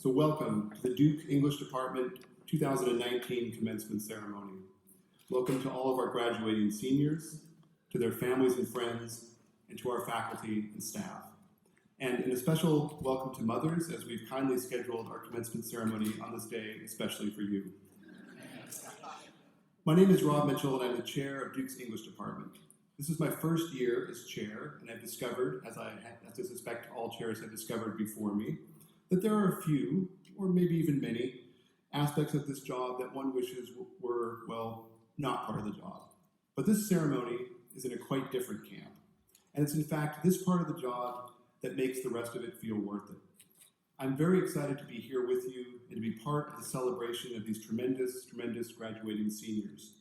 So welcome to the Duke English Department 2019 Commencement Ceremony. Welcome to all of our graduating seniors, to their families and friends, and to our faculty and staff. And a special welcome to mothers, as we've kindly scheduled our commencement ceremony on this day, especially for you. My name is Rob Mitchell, and I'm the chair of Duke's English Department. This is my first year as chair, and I've discovered, as I suspect all chairs have discovered before me, that there are a few, or maybe even many, aspects of this job that one wishes were, well, not part of the job. But this ceremony is in a quite different camp. And it's in fact this part of the job that makes the rest of it feel worth it. I'm very excited to be here with you and to be part of the celebration of these tremendous, tremendous graduating seniors.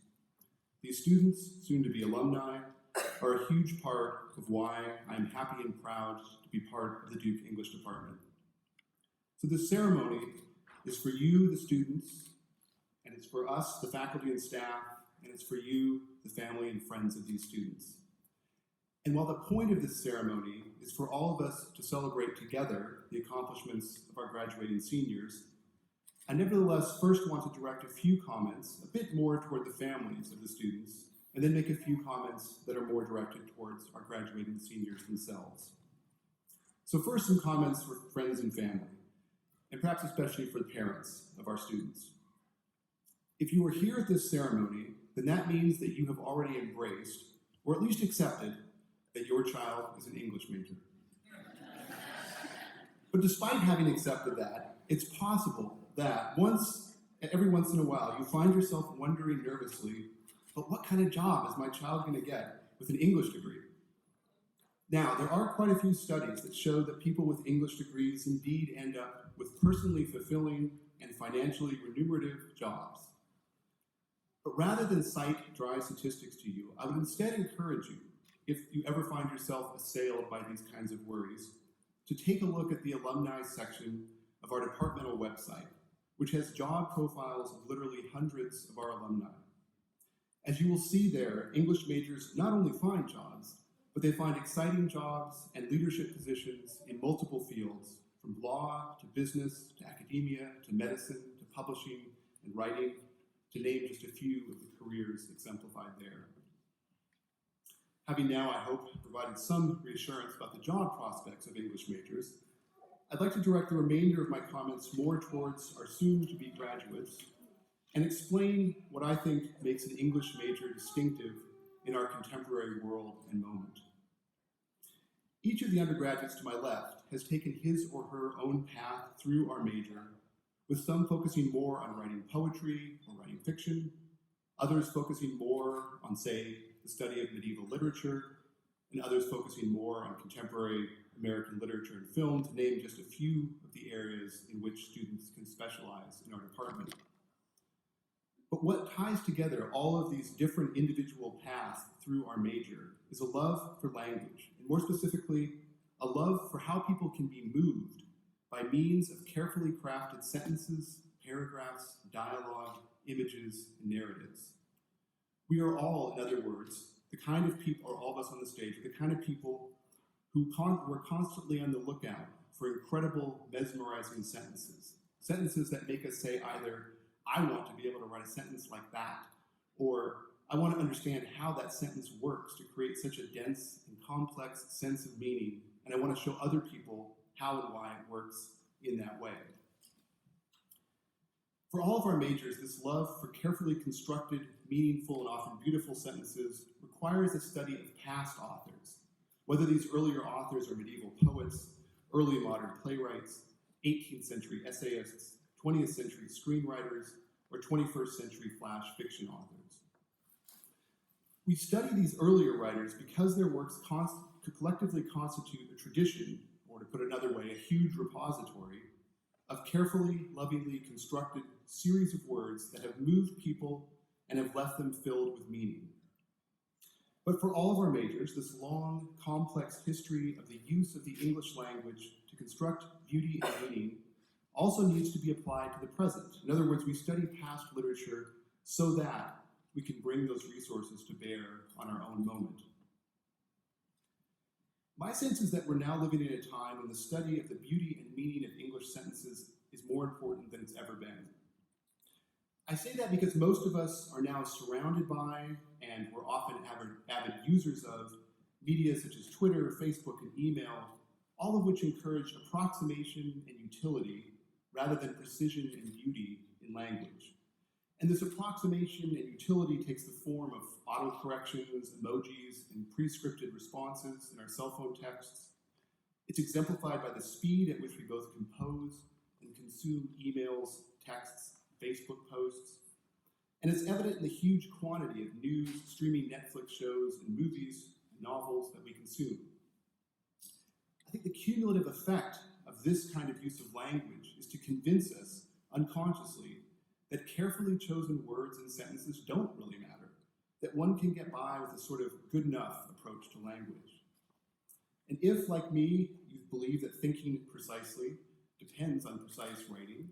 These students, soon to be alumni, are a huge part of why I'm happy and proud to be part of the Duke English Department. So this ceremony is for you, the students, and it's for us, the faculty and staff, and it's for you, the family and friends of these students. And while the point of this ceremony is for all of us to celebrate together the accomplishments of our graduating seniors, I nevertheless first want to direct a few comments a bit more toward the families of the students, and then make a few comments that are more directed towards our graduating seniors themselves. So first, some comments for friends and family, and perhaps especially for the parents of our students. If you are here at this ceremony, then that means that you have already embraced, or at least accepted, that your child is an English major. But despite having accepted that, it's possible that every once in a while, you find yourself wondering nervously, but what kind of job is my child going to get with an English degree? Now, there are quite a few studies that show that people with English degrees indeed end up with personally fulfilling and financially remunerative jobs. But rather than cite dry statistics to you, I would instead encourage you, if you ever find yourself assailed by these kinds of worries, to take a look at the alumni section of our departmental website, which has job profiles of literally hundreds of our alumni. As you will see there, English majors not only find jobs, but they find exciting jobs and leadership positions in multiple fields, from law to business to academia to medicine to publishing and writing, to name just a few of the careers exemplified there. Having now, I hope, provided some reassurance about the job prospects of English majors, I'd like to direct the remainder of my comments more towards our soon-to-be graduates and explain what I think makes an English major distinctive in our contemporary world and moment. Each of the undergraduates to my left has taken his or her own path through our major, with some focusing more on writing poetry or writing fiction, others focusing more on, say, the study of medieval literature, and others focusing more on contemporary American literature and film, to name just a few of the areas in which students can specialize in our department. But what ties together all of these different individual paths through our major is a love for language, and more specifically, a love for how people can be moved by means of carefully crafted sentences, paragraphs, dialogue, images, and narratives. We are all, in other words, the kind of people, or all of us on the stage, the kind of people who were constantly on the lookout for incredible, mesmerizing sentences. Sentences that make us say either, I want to be able to write a sentence like that, or I want to understand how that sentence works to create such a dense and complex sense of meaning, and I want to show other people how and why it works in that way. For all of our majors, this love for carefully constructed, meaningful, and often beautiful sentences requires a study of past authors, whether these earlier authors are medieval poets, early modern playwrights, 18th century essayists, 20th century screenwriters, or 21st century flash fiction authors. We study these earlier writers because their works collectively constitute a tradition, or to put it another way, a huge repository of carefully, lovingly constructed series of words that have moved people and have left them filled with meaning. But for all of our majors, this long, complex history of the use of the English language to construct beauty and meaning also needs to be applied to the present. In other words, we study past literature so that we can bring those resources to bear on our own moment. My sense is that we're now living in a time when the study of the beauty and meaning of English sentences is more important than it's ever been. I say that because most of us are now surrounded by, and we're often avid users of, media such as Twitter, Facebook, and email, all of which encourage approximation and utility rather than precision and beauty in language. And this approximation and utility takes the form of autocorrections, emojis, and pre-scripted responses in our cell phone texts. It's exemplified by the speed at which we both compose and consume emails, texts, Facebook posts. And it's evident in the huge quantity of news, streaming Netflix shows, and movies and novels that we consume. I think the cumulative effect of this kind of use of language is to convince us, unconsciously, that carefully chosen words and sentences don't really matter, that one can get by with a sort of good enough approach to language. And if, like me, you believe that thinking precisely depends on precise writing,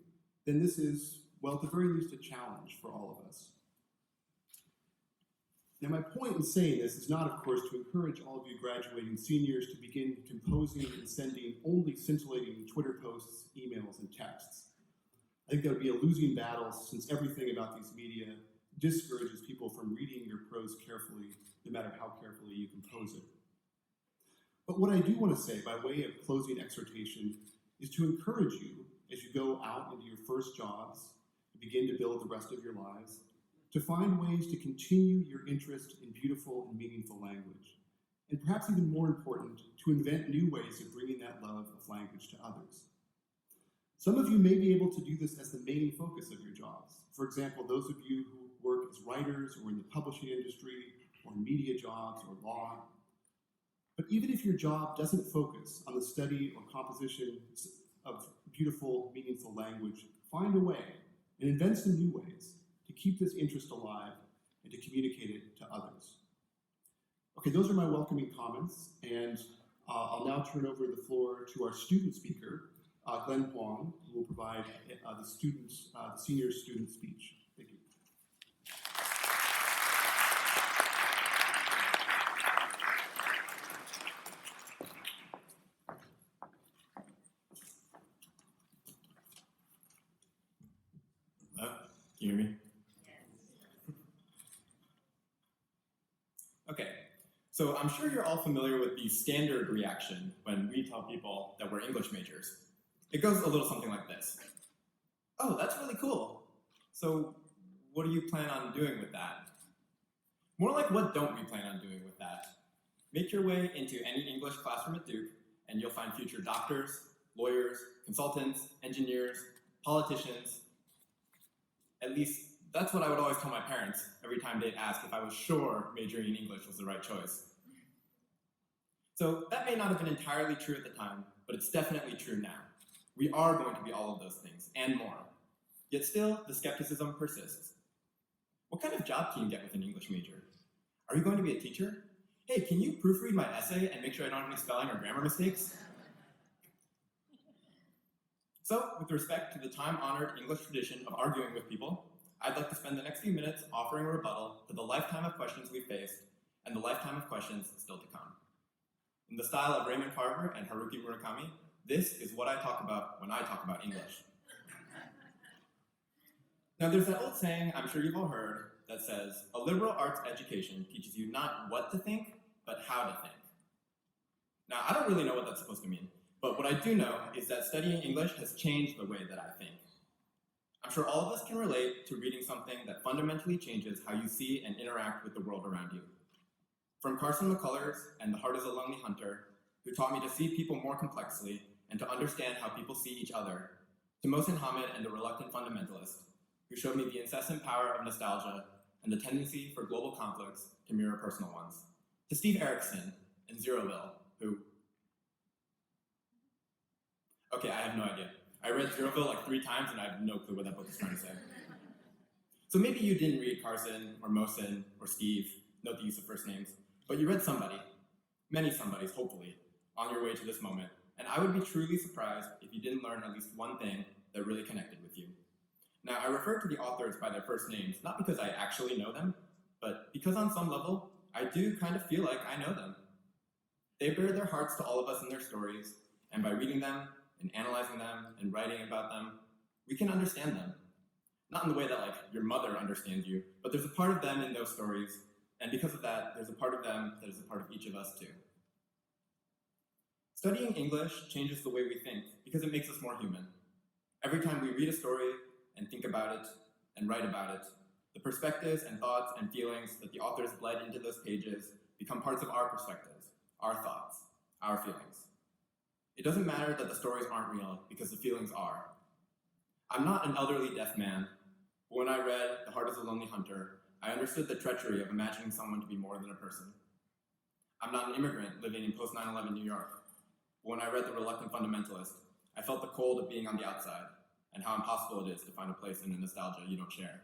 then this is, well, at the very least, a challenge for all of us. Now, my point in saying this is not, of course, to encourage all of you graduating seniors to begin composing and sending only scintillating Twitter posts, emails, and texts. I think that would be a losing battle, since everything about these media discourages people from reading your prose carefully, no matter how carefully you compose it. But what I do want to say, by way of closing exhortation, is to encourage you, as you go out into your first jobs and begin to build the rest of your lives, to find ways to continue your interest in beautiful and meaningful language. And perhaps even more important, to invent new ways of bringing that love of language to others. Some of you may be able to do this as the main focus of your jobs. For example, those of you who work as writers or in the publishing industry or media jobs or law. But even if your job doesn't focus on the study or composition of beautiful, meaningful language, find a way and invent some new ways to keep this interest alive and to communicate it to others. Okay, those are my welcoming comments, and I'll now turn over the floor to our student speaker, Glenn Huang, who will provide the senior student speech. Thank you. Hello? Can you hear me? Okay, so I'm sure you're all familiar with the standard reaction when we tell people that we're English majors. It goes a little something like this. Oh, that's really cool. So what do you plan on doing with that? More like, what don't we plan on doing with that? Make your way into any English classroom at Duke, and you'll find future doctors, lawyers, consultants, engineers, politicians. At least that's what I would always tell my parents every time they'd ask if I was sure majoring in English was the right choice. So that may not have been entirely true at the time, but it's definitely true now. We are going to be all of those things, and more. Yet still, the skepticism persists. What kind of job can you get with an English major? Are you going to be a teacher? Hey, can you proofread my essay and make sure I don't have any spelling or grammar mistakes? So, with respect to the time-honored English tradition of arguing with people, I'd like to spend the next few minutes offering a rebuttal to the lifetime of questions we've faced and the lifetime of questions still to come. In the style of Raymond Carver and Haruki Murakami, this is what I talk about when I talk about English. Now, there's that old saying I'm sure you've all heard that says, a liberal arts education teaches you not what to think, but how to think. Now, I don't really know what that's supposed to mean, but what I do know is that studying English has changed the way that I think. I'm sure all of us can relate to reading something that fundamentally changes how you see and interact with the world around you. From Carson McCullers and The Heart is a Lonely Hunter, who taught me to see people more complexly and to understand how people see each other, to Mohsin Hamid and the reluctant fundamentalist, who showed me the incessant power of nostalgia and the tendency for global conflicts to mirror personal ones, to Steve Erickson and Zeroville, who... Okay, I have no idea. I read Zeroville like 3 times and I have no clue what that book is trying to say. So maybe you didn't read Carson or Mohsin or Steve, note the use of first names, but you read somebody, many somebodies, hopefully, on your way to this moment, and I would be truly surprised if you didn't learn at least one thing that really connected with you. Now, I refer to the authors by their first names, not because I actually know them, but because on some level, I do kind of feel like I know them. They bare their hearts to all of us in their stories, and by reading them, and analyzing them, and writing about them, we can understand them. Not in the way that, like, your mother understands you, but there's a part of them in those stories, and because of that, there's a part of them that is a part of each of us too. Studying English changes the way we think because it makes us more human. Every time we read a story and think about it and write about it, the perspectives and thoughts and feelings that the authors bled into those pages become parts of our perspectives, our thoughts, our feelings. It doesn't matter that the stories aren't real because the feelings are. I'm not an elderly deaf man, but when I read The Heart of the Lonely Hunter, I understood the treachery of imagining someone to be more than a person. I'm not an immigrant living in post-9/11 New York, but when I read The Reluctant Fundamentalist, I felt the cold of being on the outside and how impossible it is to find a place in a nostalgia you don't share.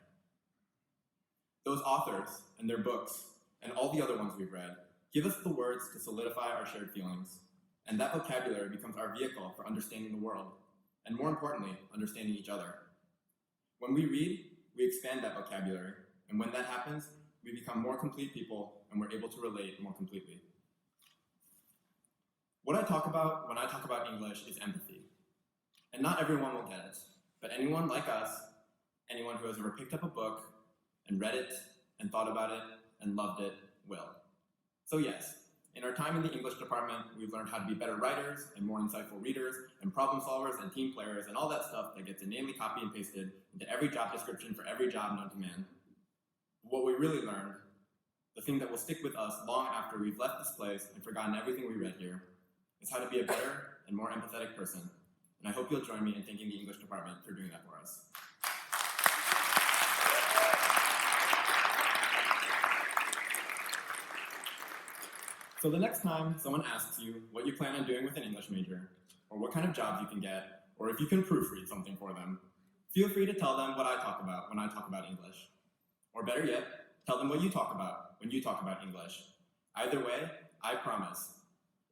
Those authors and their books, and all the other ones we've read, give us the words to solidify our shared feelings, and that vocabulary becomes our vehicle for understanding the world, and more importantly, understanding each other. When we read, we expand that vocabulary, and when that happens, we become more complete people, and we're able to relate more completely. What I talk about when I talk about English is empathy. And not everyone will get it, but anyone like us, anyone who has ever picked up a book and read it and thought about it and loved it will. So yes, in our time in the English department, we've learned how to be better writers and more insightful readers and problem solvers and team players and all that stuff that gets inanely copied and pasted into every job description for every job known to man. What we really learned, the thing that will stick with us long after we've left this place and forgotten everything we read here, is how to be a better and more empathetic person. And I hope you'll join me in thanking the English department for doing that for us. So the next time someone asks you what you plan on doing with an English major, or what kind of jobs you can get, or if you can proofread something for them, feel free to tell them what I talk about when I talk about English. Or better yet, tell them what you talk about when you talk about English. Either way, I promise,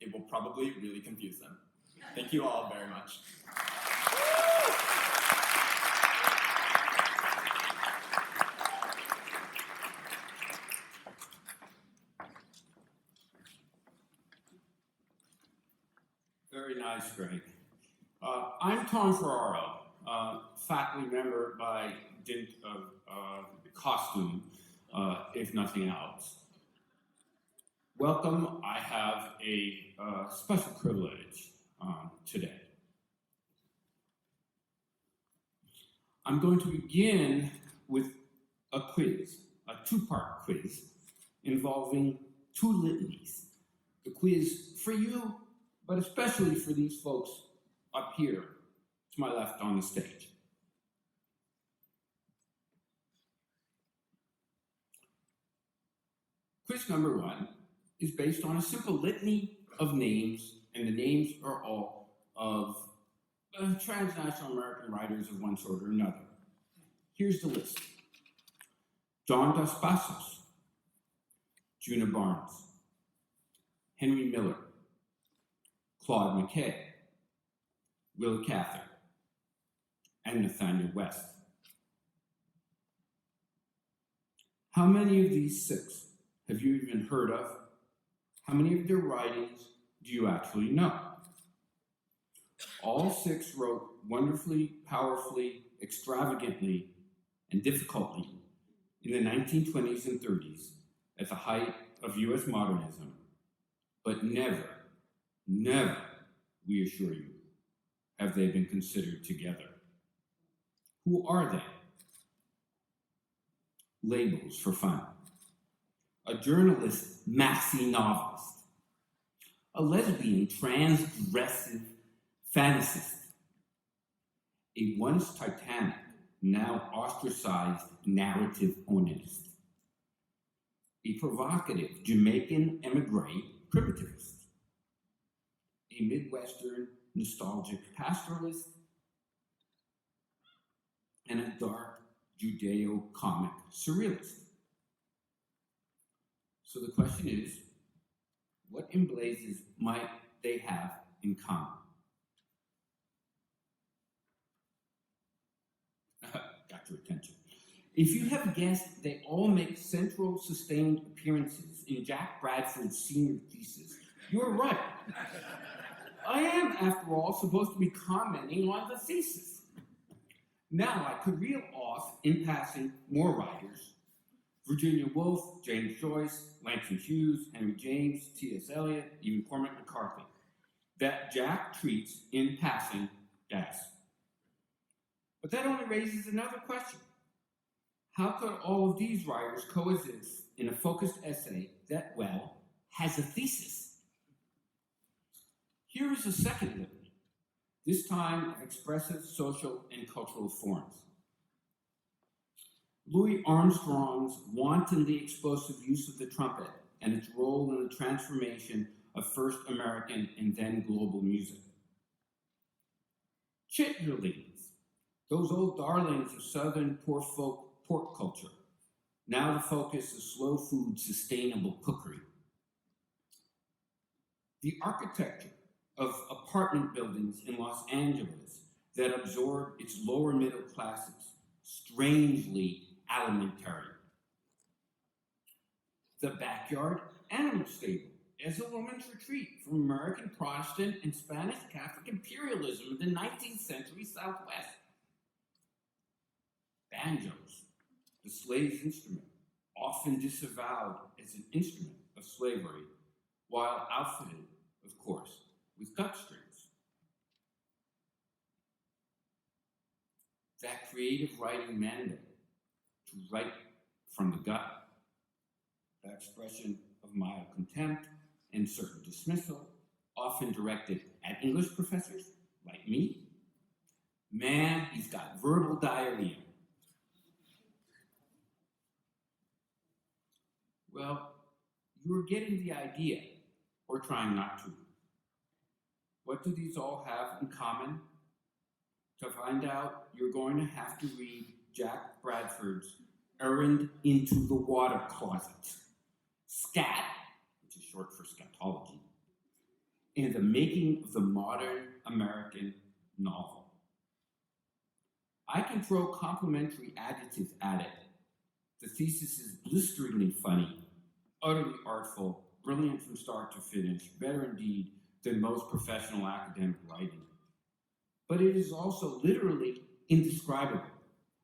it will probably really confuse them. Thank you all very much. Very nice, Greg. I'm Tom Ferraro, faculty member by dint of costume, if nothing else. Welcome. I have a special privilege today. I'm going to begin with a quiz, a 2-part quiz, involving 2 litanies. The quiz for you, but especially for these folks up here to my left on the stage. Quiz number 1 is based on a simple litany of names, and the names are all of transnational American writers of one sort or another. Here's the list. John Dos Passos, Juna Barnes, Henry Miller, Claude McKay, Willa Cather, and Nathaniel West. How many of these 6 have you even heard of? How many of their writings do you actually know? All 6 wrote wonderfully, powerfully, extravagantly, and difficultly in the 1920s and 30s at the height of US modernism, but never, we assure you, have they been considered together. Who are they? Labels for fun. A journalist maxi novelist, a lesbian transgressive Fantasist. A once titanic, now ostracized narrative onanist. A provocative Jamaican emigre primitivist. A Midwestern nostalgic pastoralist. And a dark Judeo-comic surrealist. So the question is, what in blazes might they have in common? Got your attention. If you have guessed, they all make central sustained appearances in Jack Bradford's senior thesis, you're right. I am, after all, supposed to be commenting on the thesis. Now I could reel off, in passing, more writers: Virginia Woolf, James Joyce, Langston Hughes, Henry James, T.S. Eliot, even Cormac McCarthy, that Jack treats, in passing, as. But that only raises another question. How could all of these writers coexist in a focused essay that, well, has a thesis? Here is a second litany, this time of expressive social and cultural forms. Louis Armstrong's wantonly explosive use of the trumpet and its role in the transformation of first American and then global music. Chitterlings, those old darlings of Southern poor folk pork culture, now the focus of slow food sustainable cookery. The architecture of apartment buildings in Los Angeles that absorb its lower middle classes, strangely alimentary. The backyard animal stable as a woman's retreat from American Protestant and Spanish Catholic imperialism in the 19th century Southwest. Banjos, the slave's instrument, often disavowed as an instrument of slavery, while outfitted, of course, with gut strings. That creative writing mandate to write from the gut, that expression of mild contempt and certain dismissal, often directed at English professors like me. Man, he's got verbal diarrhea. Well, you're getting the idea, or trying not to. What do these all have in common? To find out, you're going to have to read Jack Bradford's Errand into the Water Closet, SCAT, which is short for scatology, and the making of the modern American novel. I can throw complimentary adjectives at it. The thesis is blisteringly funny, utterly artful, brilliant from start to finish, better indeed than most professional academic writing. But it is also literally indescribable,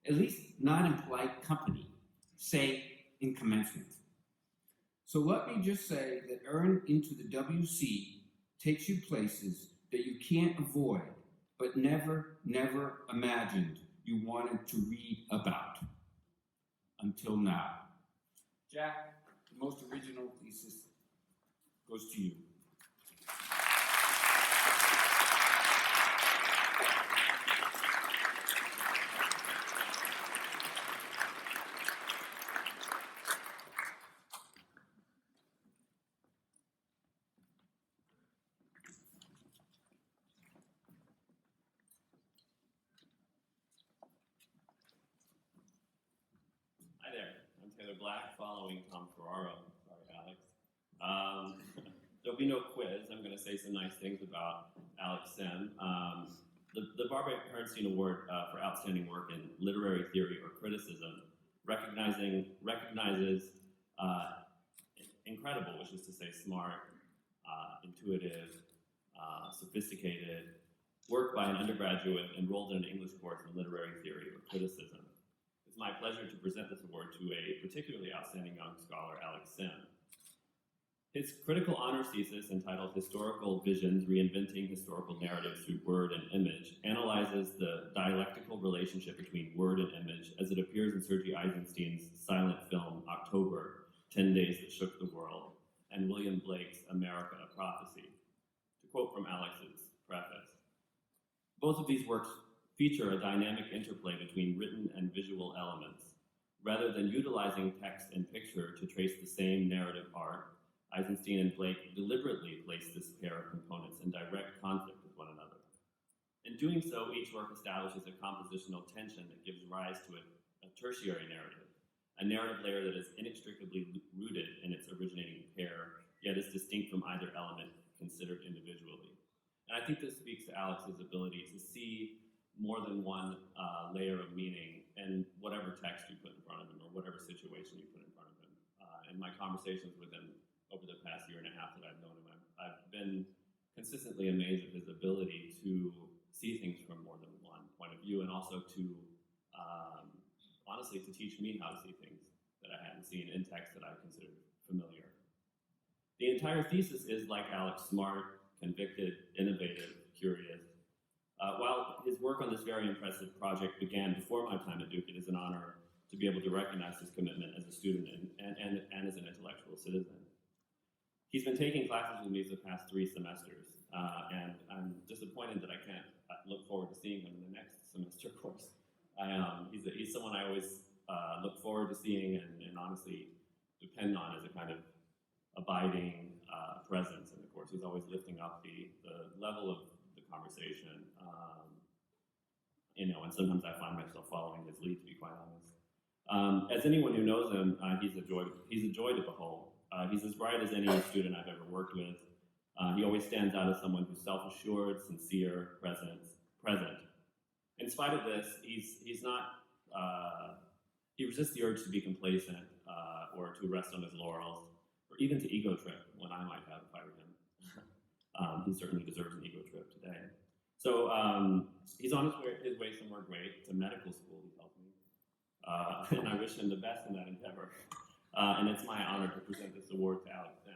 at least not in polite company, say in commencement. So let me just say that Errand into the WC takes you places that you can't avoid, but never, never imagined you wanted to read about. Until now. Jack, the most original thesis goes to you. Hi there, I'm Taylor Black, following Tom Ferraro. Sorry, Alex. There'll be no quiz. I'm going to say some nice things about Alex Sem. The Barbara Herrnstein Award for Outstanding Work in Literary Theory or Criticism recognizes incredible, which is to say smart, intuitive, sophisticated work by an undergraduate enrolled in an English course in literary theory or criticism. It's my pleasure to present this award to a particularly outstanding young scholar, Alex Sem. His critical honors thesis, entitled Historical Visions, Reinventing Historical Narratives Through Word and Image, analyzes the dialectical relationship between word and image as it appears in Sergei Eisenstein's silent film, October, 10 Days That Shook the World, and William Blake's America, a Prophecy. To quote from Alex's preface, Both of these works feature a dynamic interplay between written and visual elements. Rather than utilizing text and picture to trace the same narrative arc, Eisenstein and Blake deliberately place this pair of components in direct conflict with one another. In doing so, each work establishes a compositional tension that gives rise to a tertiary narrative, a narrative layer that is inextricably rooted in its originating pair, yet is distinct from either element considered individually. And I think this speaks to Alex's ability to see more than one layer of meaning in whatever text you put in front of him or whatever situation you put in front of him. In my conversations with him over the past year and a half that I've known him, I've been consistently amazed at his ability to see things from more than one point of view, and also to, honestly, to teach me how to see things that I hadn't seen in text that I considered familiar. The entire thesis is, like Alex, smart, convicted, innovative, curious. While his work on this very impressive project began before my time at Duke, it is an honor to be able to recognize his commitment as a student and as an intellectual citizen. He's been taking classes with me the past 3 semesters, and I'm disappointed that I can't look forward to seeing him in the next semester course. He's someone I always look forward to seeing and honestly depend on as a kind of abiding presence in the course. He's always lifting up the level of the conversation, and sometimes I find myself following his lead, to be quite honest. As anyone who knows him, he's a joy to behold. He's as bright as any student I've ever worked with. He always stands out as someone who's self-assured, sincere, present. In spite of this, he's not. He resists the urge to be complacent or to rest on his laurels, or even to ego trip when I might have if I were him. He certainly deserves an ego trip today. So he's on his way somewhere great. To medical school, he helped me. And I wish him the best in that endeavor. And it's my honor to present this award to Alex Sim.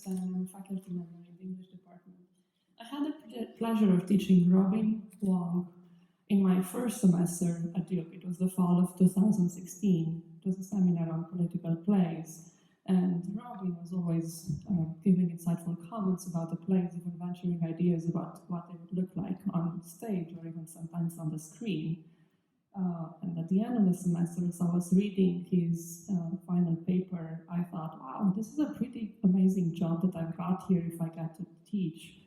And I'm a faculty member in the English department. I had the pleasure of teaching Robin Wong in my first semester at Duke. It was the fall of 2016. It was a seminar on political plays, and Robin was always giving insightful comments about the plays, even venturing ideas about what they would look like on stage or even sometimes on the screen. And at the end of the semester, as I was reading his final paper, I thought, wow, this is a pretty amazing job that I've got here if I get to teach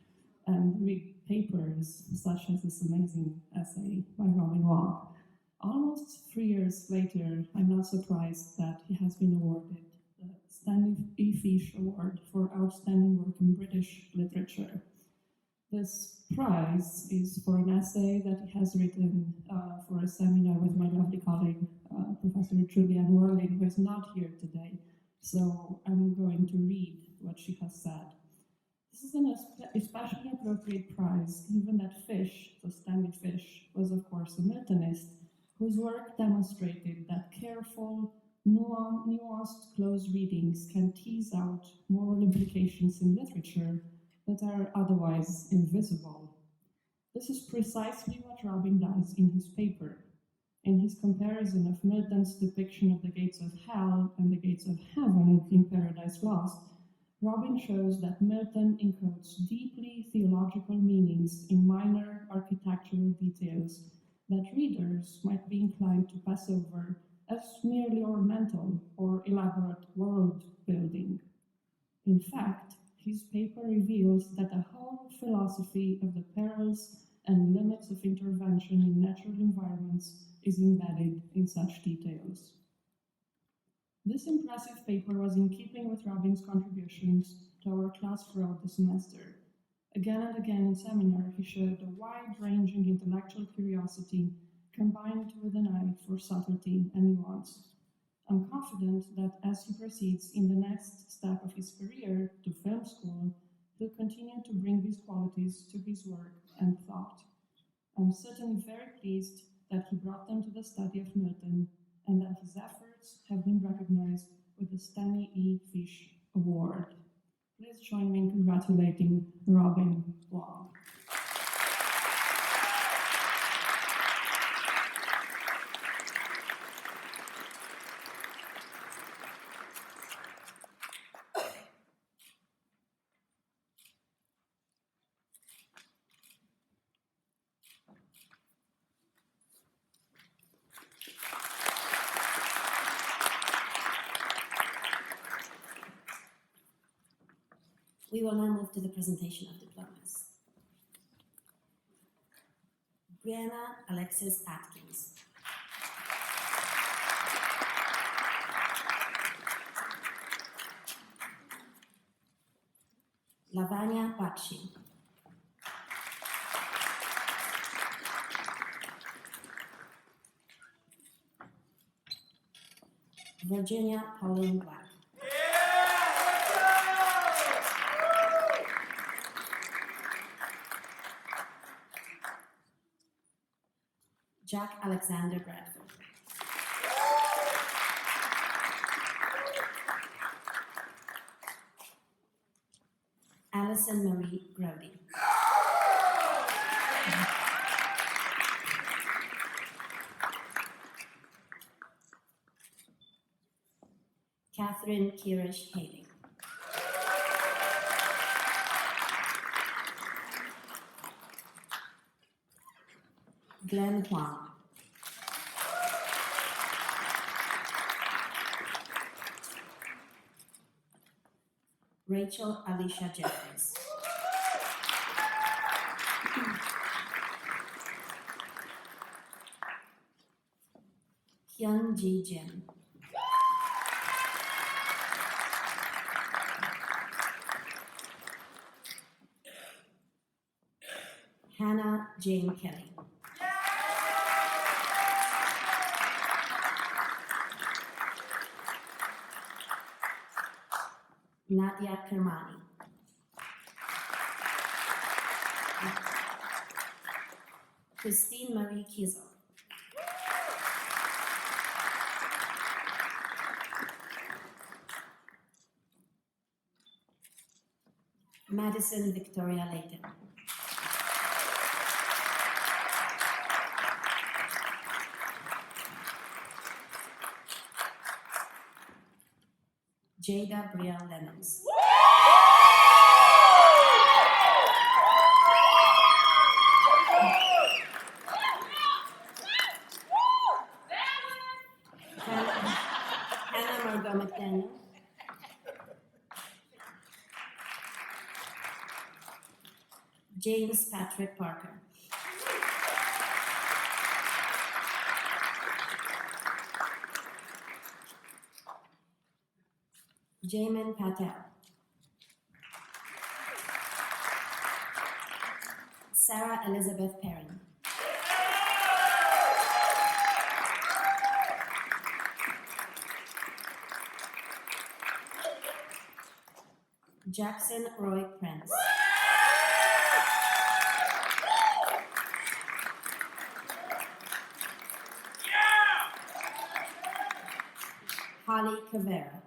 and read papers such as this amazing essay by Robin Wong. Almost 3 years later, I'm not surprised that he has been awarded the Stanley E. Fish Award for Outstanding Work in British Literature. This prize is for an essay that he has written for a seminar with my lovely colleague, Professor Julianne Worlin, who is not here today. So I'm going to read what she has said. This is an especially appropriate prize, given that Fish, so Stanley Fish, was of course a Miltonist, whose work demonstrated that careful, nuanced close readings can tease out moral implications in literature that are otherwise invisible. This is precisely what Robin does in his paper. In his comparison of Milton's depiction of the gates of hell and the gates of heaven in Paradise Lost, Robin shows that Milton encodes deeply theological meanings in minor architectural details that readers might be inclined to pass over as merely ornamental or elaborate world building. In fact, his paper reveals that a whole philosophy of the perils and limits of intervention in natural environments is embedded in such details. This impressive paper was in keeping with Robin's contributions to our class throughout the semester. Again and again in seminar, he showed a wide-ranging intellectual curiosity combined with an eye for subtlety and nuance. I'm confident that as he proceeds in the next step of his career to film school, will continue to bring these qualities to his work and thought. I'm certainly very pleased that he brought them to the study of Milton and that his efforts have been recognized with the Stanley E. Fish Award. Please join me in congratulating Robin Wong. We will now move to the presentation of diplomas. Brianna Alexis Atkins. Lavanya Bakshi. Virginia Pauline Black. Jack Alexander Bradford. Alison Marie Grody. Catherine Kirish Haley. Glenn Huang. Rachel Alicia Jeffries. Hyun Ji Jin. Hannah Jane Kelly. Nadia Kermani. Christine Marie Kiesel. Madison Victoria Layton. Jada Brielle Lemons. Hannah Margot McDaniel. James Patrick Parker. Jamin Patel. Sarah Elizabeth Perrin. Jackson Roy Prince. Holly Cavera.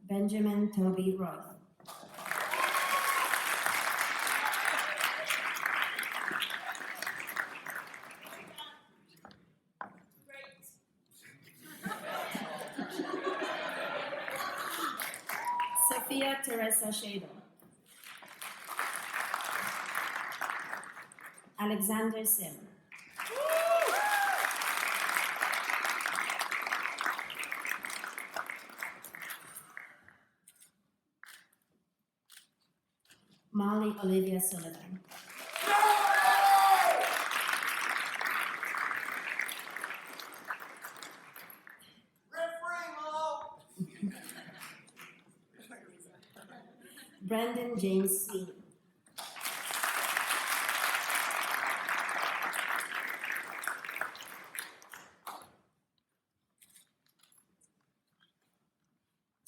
Benjamin Toby Roth. Sophia Teresa Shado. Alexander Sim. Molly Olivia Sullivan. Brandon James Sweeney.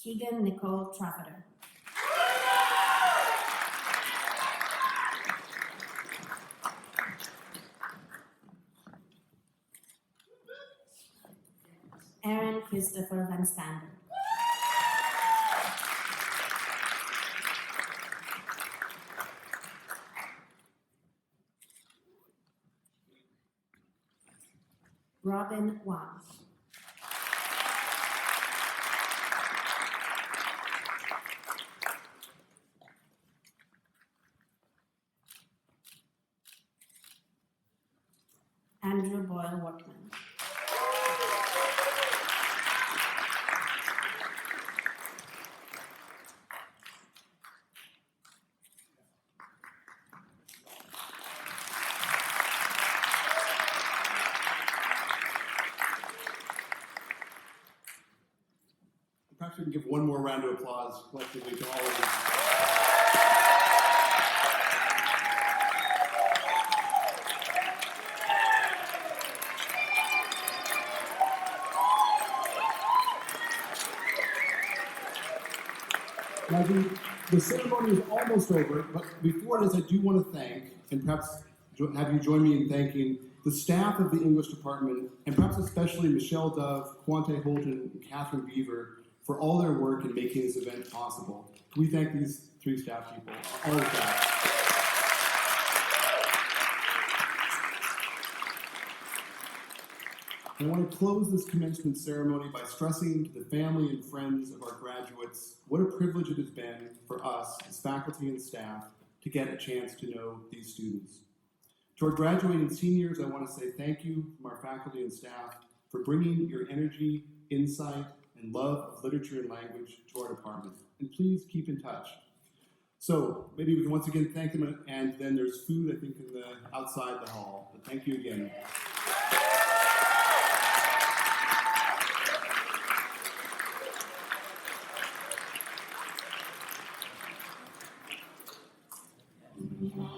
Keegan Nicole Traffitter. Aaron Christopher Van Stander. Robin Wang. Andrew Boyle Workman. Perhaps we can give one more round of applause collectively to all of you. Now, the ceremony is almost over, but before it is, I do want to thank, and perhaps have you join me in thanking the staff of the English department, and perhaps especially Michelle Dove, Quante Holton, and Catherine Beaver for all their work in making this event possible. Can we thank these three staff people, all the staff. I want to close this commencement ceremony by stressing to the family and friends of our graduates what a privilege it has been for us as faculty and staff to get a chance to know these students. To our graduating seniors, I want to say thank you from our faculty and staff for bringing your energy, insight, and love of literature and language to our department. And please keep in touch. So maybe we can once again thank them, and then there's food, I think, in the outside the hall. But thank you again. Thank you.